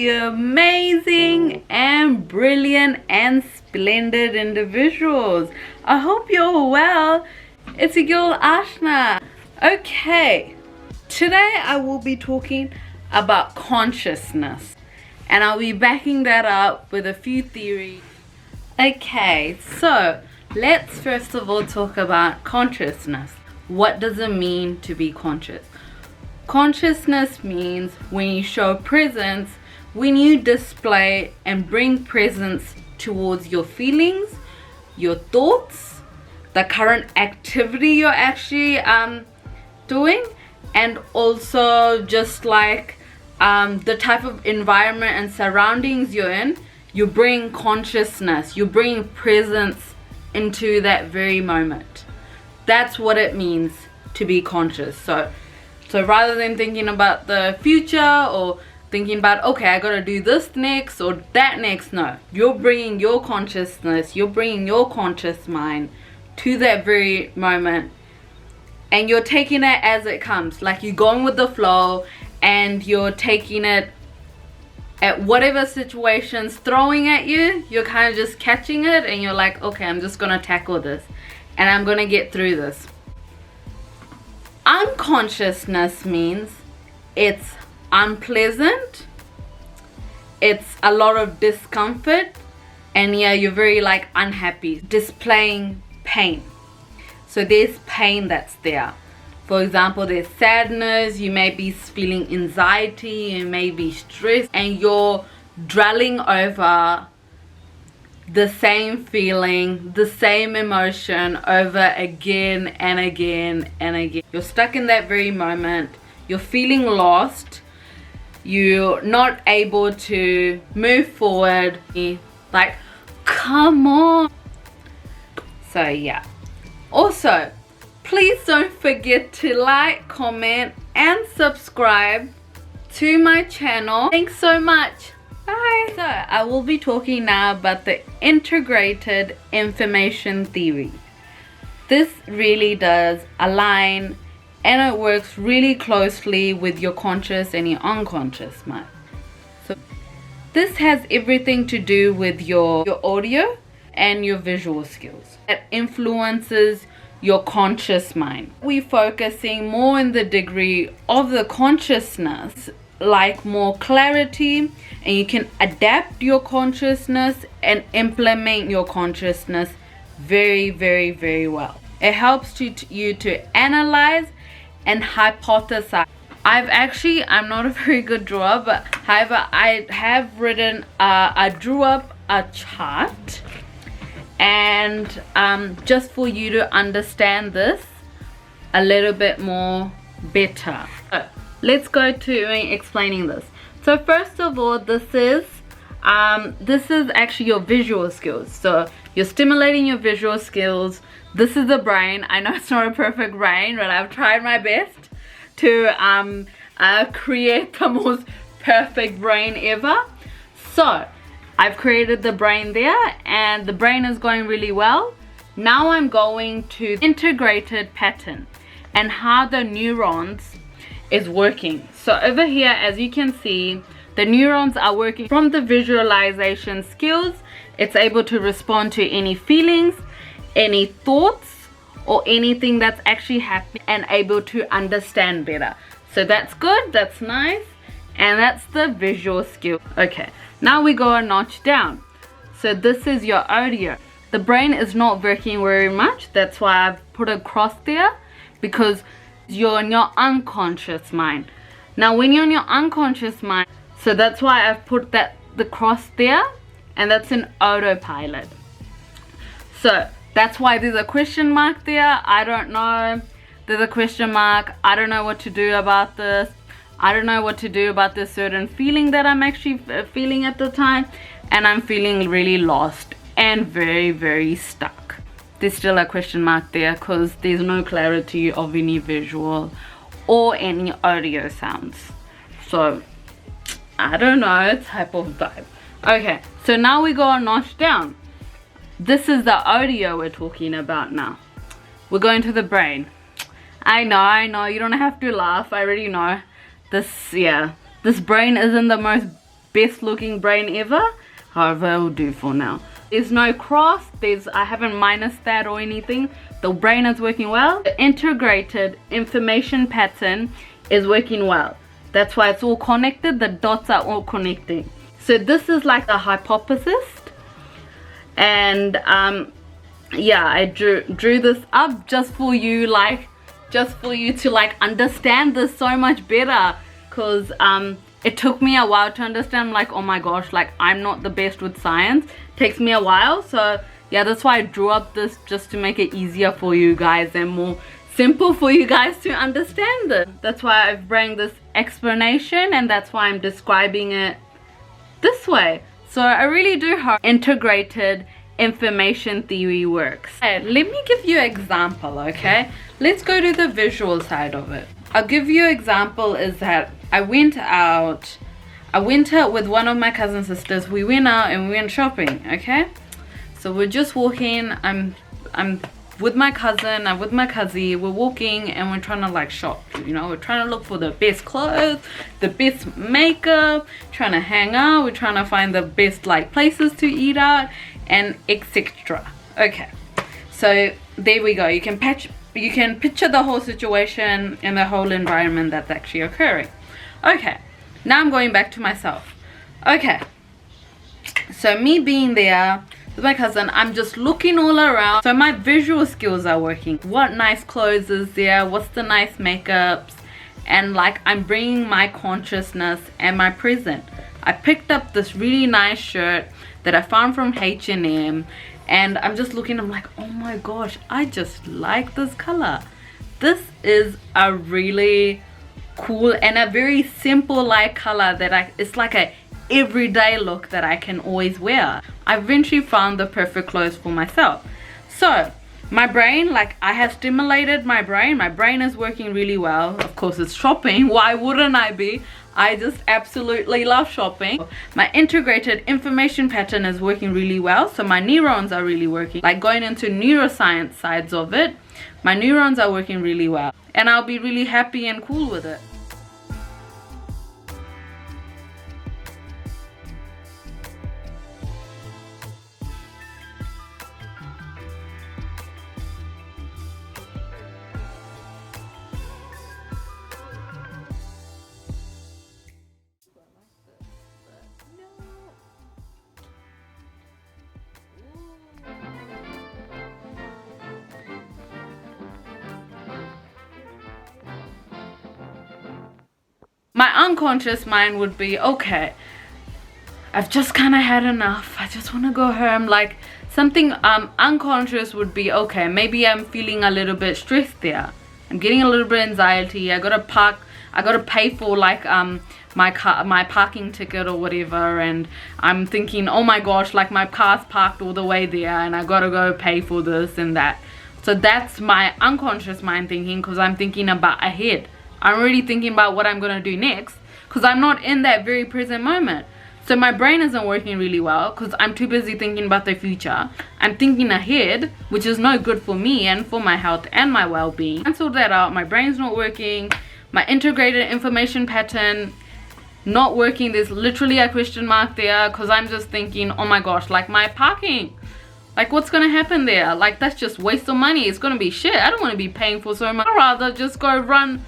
amazing and brilliant and splendid individuals. I hope you're well. It's your girl Ashna. Okay, today I will be talking about consciousness, and I'll be backing that up with a few theories. Okay, so let's first of all talk about consciousness. What does it mean to be conscious? Consciousness means when you show presence, when you display and bring presence towards your feelings, your thoughts, the current activity you're actually doing, and also just like the type of environment and surroundings you're in. You bring consciousness, you bring presence into that very moment. That's what it means to be conscious. So rather than thinking about the future or thinking about, okay, I gotta do this next or that next, no, you're bringing your consciousness, you're bringing your conscious mind to that very moment, and you're taking it as it comes. Like you're going with the flow, and you're taking it at whatever situation's throwing at you. You're kind of just catching it, and you're like, okay, I'm just gonna tackle this, and I'm gonna get through this. Unconsciousness means it's unpleasant, it's a lot of discomfort, and yeah, you're very like unhappy, displaying pain. So there's pain that's there. For example, there's sadness, you may be feeling anxiety, you may be stressed, and you're dwelling over the same feeling, the same emotion over again and again and again. You're stuck in that very moment, you're feeling lost, you're not able to move forward. Like, come on. So yeah, also please don't forget to like, comment and subscribe to my channel. Thanks so much. Bye. So I will be talking now about the integrated information theory. This really does align, and it works really closely with your conscious and your unconscious mind. So this has everything to do with your audio and your visual skills. It influences your conscious mind. We're focusing more in the degree of the consciousness, like more clarity, and you can adapt your consciousness and implement your consciousness very, very, very well. It helps you to analyze and hypothesize. I'm not a very good drawer, but however, I have written, I drew up a chart, and just for you to understand this a little bit more better. So let's go to explaining this. So first of all, this is actually your visual skills. So you're stimulating your visual skills. This is the brain. I know it's not a perfect brain, but I've tried my best to create the most perfect brain ever. So I've created the brain there, and the brain is going really well. Now I'm going to integrated pattern and how the neurons is working. So over here, as you can see, the neurons are working from the visualization skills. It's able to respond to any feelings, any thoughts, or anything that's actually happening, and able to understand better. So that's good, that's nice, and that's the visual skill. Okay, now we go a notch down. So this is your audio. The brain is not working very much. That's why I've put a cross there, because you're in your unconscious mind. Now when you're in your unconscious mind, so that's why I've put the cross there, and that's an autopilot. So that's why there's a question mark there. I don't know, there's a question mark. I don't know what to do about this. I don't know what to do about this certain feeling that I'm actually feeling at the time, and I'm feeling really lost and very, very stuck. There's still a question mark there because there's no clarity of any visual or any audio sounds. So I don't know, type of vibe. Okay, so now we go a notch down. This is the audio we're talking about now. We're going to the brain. I know, you don't have to laugh, I already know. This brain isn't the most best looking brain ever. However, it will do for now. There's no cross, I haven't minused that or anything. The brain is working well. The integrated information pattern is working well. That's why it's all connected, the dots are all connecting. So this is like the hypothesis. And yeah, I drew this up just for you, to like understand this so much better, because it took me a while to understand, like, oh my gosh, like I'm not the best with science. It takes me a while. So yeah, that's why I drew up this, just to make it easier for you guys and more simple for you guys to understand it. That's why I've brought this explanation, and that's why I'm describing it this way. So I really do hope integrated information theory works. Okay, let me give you an example, okay? Let's go to the visual side of it. I'll give you an example is that I went out with one of my cousin sisters. We went out and we went shopping, okay? So we're just walking. I'm with my cousin, I'm with my cousin. We're walking and we're trying to like shop, you know, we're trying to look for the best clothes, the best makeup, trying to hang out, we're trying to find the best like places to eat out, and etc. Okay, so there we go. You can picture the whole situation and the whole environment that's actually occurring. Okay, now I'm going back to myself. Okay, so me being there with my cousin, I'm just looking all around. So my visual skills are working. What nice clothes is there? What's the nice makeups? And like I'm bringing my consciousness and my present. I picked up this really nice shirt that I found from H&M, and I'm just looking. I'm like, oh my gosh, I just like this color. This is a really cool and a very simple like color that it's like a everyday look that I can always wear. I eventually found the perfect clothes for myself. So my brain, like I have stimulated my brain is working really well. Of course it's shopping, why wouldn't I be? I just absolutely love shopping. My integrated information pattern is working really well, so my neurons are really working. Like going into neuroscience sides of it, my neurons are working really well, and I'll be really happy and cool with it. My unconscious mind would be, okay, I've just kind of had enough, I just want to go home. Like something unconscious would be, okay, maybe I'm feeling a little bit stressed there, I'm getting a little bit anxiety, I gotta pay for like my parking ticket or whatever, and I'm thinking, oh my gosh, like my car's parked all the way there and I gotta go pay for this and that. So that's my unconscious mind thinking, because I'm thinking about ahead. I'm already thinking about what I'm gonna do next, because I'm not in that very present moment. So my brain isn't working really well because I'm too busy thinking about the future. I'm thinking ahead, which is no good for me and for my health and my well-being. Cancel that out. My brain's not working. My integrated information pattern not working. There's literally a question mark there, because I'm just thinking, oh my gosh, like my parking, like what's gonna happen there? Like that's just waste of money. It's gonna be shit. I don't want to be paying for so much. I'd rather just go run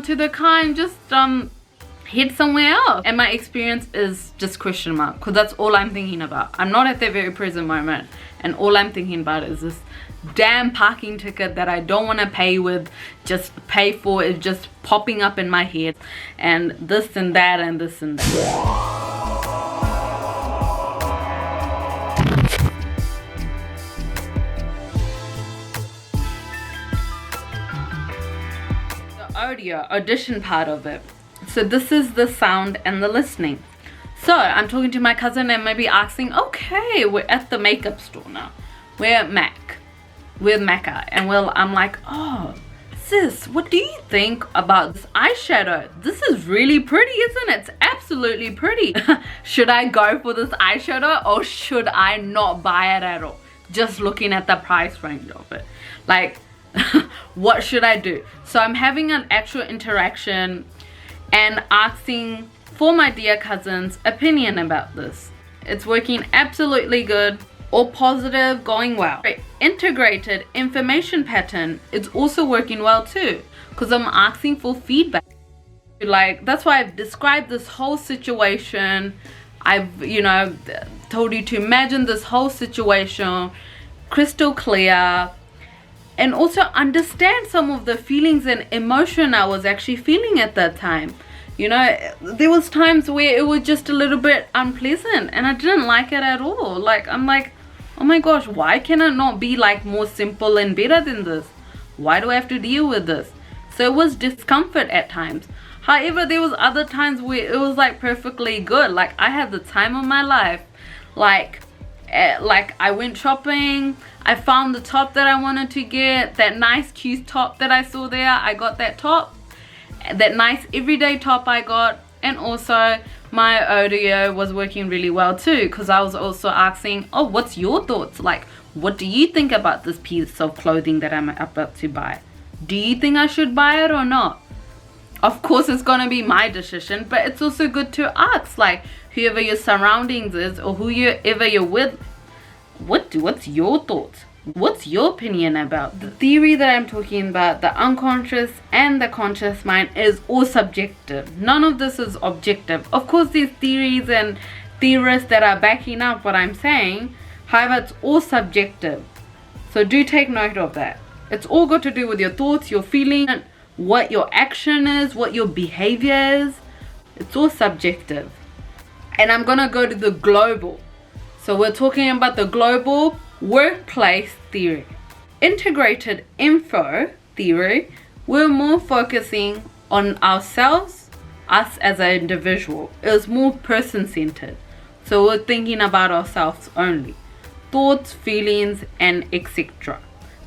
to the car and just head somewhere else. And my experience is just question mark, because that's all I'm thinking about. I'm not at the very present moment, and all I'm thinking about is this damn parking ticket that I don't want to pay for is just popping up in my head, and this and that and this and that. Audition part of it. So this is the sound and the listening. So I'm talking to my cousin and maybe asking, okay, we're at the makeup store now, we're at Mecca, and I'm like, oh sis, what do you think about this eyeshadow? This is really pretty, isn't it? It's absolutely pretty. Should I go for this eyeshadow or should I not buy it at all? Just looking at the price range of it, like what should I do? So I'm having an actual interaction and asking for my dear cousin's opinion about this. It's working absolutely good. All positive, going well. Integrated information pattern, it's also working well too, because I'm asking for feedback. Like, that's why I've described this whole situation. I've, you know, told you to imagine this whole situation crystal clear, and also understand some of the feelings and emotion I was actually feeling at that time. You know, there was times where it was just a little bit unpleasant and I didn't like it at all. Like, I'm like, oh my gosh, why can it not be like more simple and better than this? Why do I have to deal with this? So it was discomfort at times. However, there was other times where it was like perfectly good. Like, I had the time of my life. Like I went shopping. I found the top that I wanted to get. That nice cute top that I saw there. I got that top. That nice everyday top I got. And also my audio was working really well too, because I was also asking, oh, what's your thoughts? Like, what do you think about this piece of clothing that I'm about to buy? Do you think I should buy it or not? Of course, it's gonna be my decision, but it's also good to ask, like, whoever your surroundings is or whoever you're with, what's your thoughts? What's your opinion about the theory that I'm talking about? The unconscious and the conscious mind is all subjective. None of this is objective. Of course, there's theories and theorists that are backing up what I'm saying. However, it's all subjective. So do take note of that. It's all got to do with your thoughts, your feeling, what your action is, what your behavior is. It's all subjective. And I'm gonna go to the global. So we're talking about the global workplace theory. Integrated info theory, we're more focusing on ourselves, us as an individual. It was more person-centered. So we're thinking about ourselves only. Thoughts, feelings, and etc.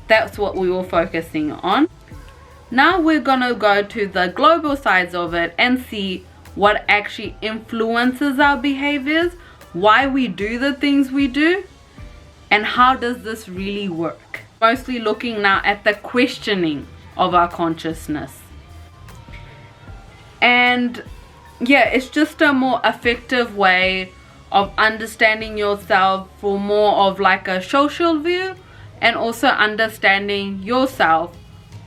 That's what we were focusing on. Now we're gonna go to the global sides of it and see what actually influences our behaviors, why we do the things we do, and how does this really work. Mostly looking now at the questioning of our consciousness. And yeah, it's just a more effective way of understanding yourself for more of like a social view, and also understanding yourself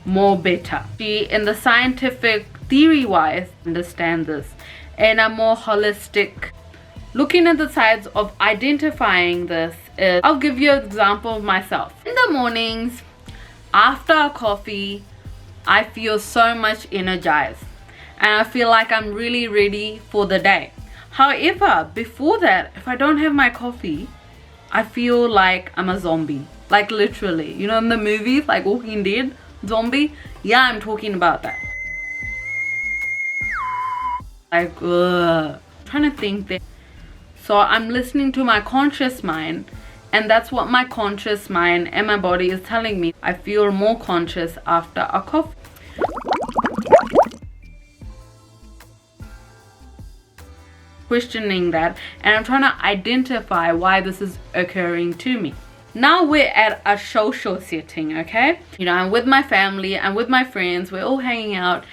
more better. In the scientific theory-wise, understand this in a more holistic. Looking at the sides of identifying this is, I'll give you an example of myself. In the mornings, after a coffee, I feel so much energized and I feel like I'm really ready for the day. However, before that, if I don't have my coffee, I feel like I'm a zombie. Like literally, you know, in the movies like Walking Dead, zombie. Yeah, I'm talking about that. Like, I'm trying to think there. So I'm listening to my conscious mind, and that's what my conscious mind and my body is telling me. I feel more conscious after a coffee. Questioning that, and I'm trying to identify why this is occurring to me. Now we're at a social setting, okay? You know, I'm with my family, I'm with my friends, we're all hanging out,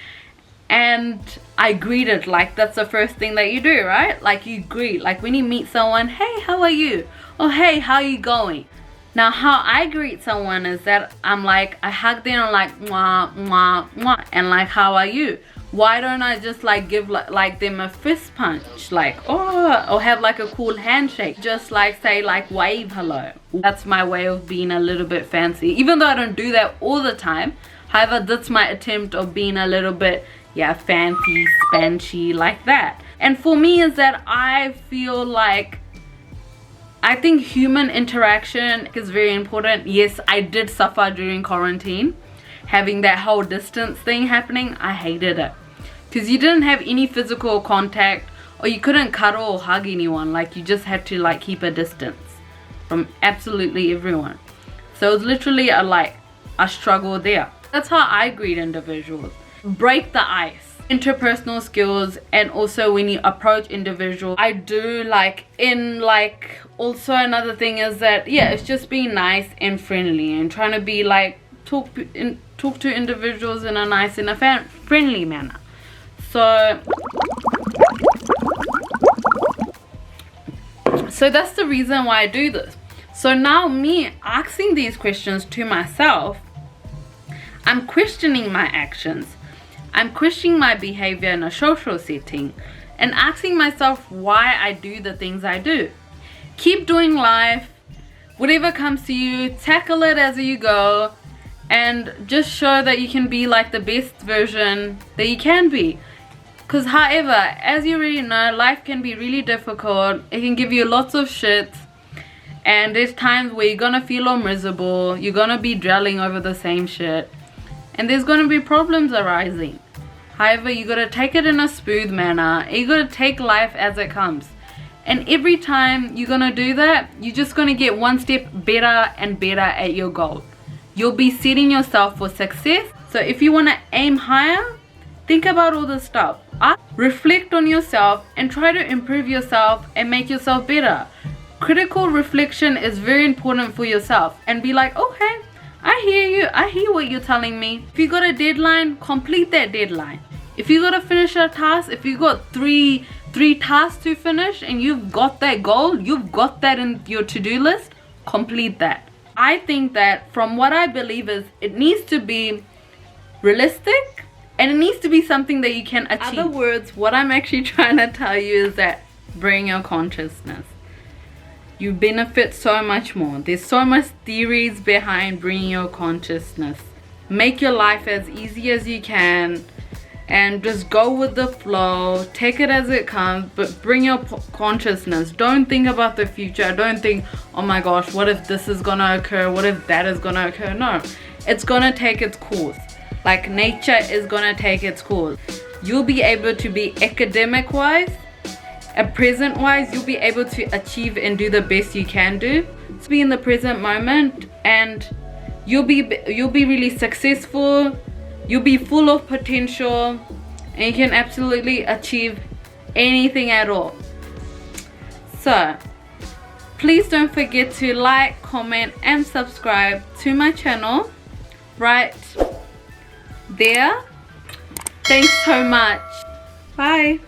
and I greeted, like that's the first thing that you do, right? Like you greet, like when you meet someone, hey, how are you? Or hey, how are you going? Now how I greet someone is that I'm like, I hug them, I'm like, mwah, mwah, mwah, and like, how are you? Why don't I just like give like them a fist punch, like, oh, or have like a cool handshake, just like say like wave hello. That's my way of being a little bit fancy, even though I don't do that all the time. However, that's my attempt of being a little bit, yeah, fancy, spanchy, like that. And for me is that I feel like, I think human interaction is very important. Yes, I did suffer during quarantine, having that whole distance thing happening. I hated it. Because you didn't have any physical contact, or you couldn't cuddle or hug anyone. Like you just had to like keep a distance from absolutely everyone. So it was literally a struggle there. That's how I greet individuals. Break the ice. Interpersonal skills, and also when you approach individuals, I do also another thing is that, yeah, it's just being nice and friendly and trying to be like talk to individuals in a nice and a friendly manner. So So that's the reason why I do this. So now me asking these questions to myself, I'm questioning my actions. I'm questioning my behavior in a social setting and asking myself why I do the things I do. Keep doing life. Whatever comes to you, tackle it as you go, and just show that you can be like the best version that you can be. Because however, as you already know, life can be really difficult. It can give you lots of shit, and there's times where you're gonna feel all miserable. You're gonna be dwelling over the same shit, and there's gonna be problems arising. However, you gotta take it in a smooth manner. You gotta take life as it comes. And every time you're gonna do that, you're just gonna get one step better and better at your goal. You'll be setting yourself for success. So if you wanna aim higher, think about all this stuff. Reflect on yourself and try to improve yourself and make yourself better. Critical reflection is very important for yourself, and be like, okay, I hear you, I hear what you're telling me. If you got a deadline, complete that deadline. If you gotta finish a task, if you got three tasks to finish and you've got that goal, you've got that in your to-do list, complete that. I think that from what I believe is, it needs to be realistic and it needs to be something that you can achieve. In other words, what I'm actually trying to tell you is that bring your consciousness. You benefit so much more. There's so much theories behind bringing your consciousness. Make your life as easy as you can and just go with the flow. Take it as it comes, but bring your consciousness. Don't think about the future. Don't think, oh my gosh, what if this is gonna occur? What if that is gonna occur? No, it's gonna take its course. Like nature is gonna take its course. You'll be able to be academic wise and present wise. You'll be able to achieve and do the best you can do. So be in the present moment, and you'll be really successful. You'll be full of potential, and you can absolutely achieve anything at all. So please don't forget to like, comment and subscribe to my channel right there. Thanks so much. Bye.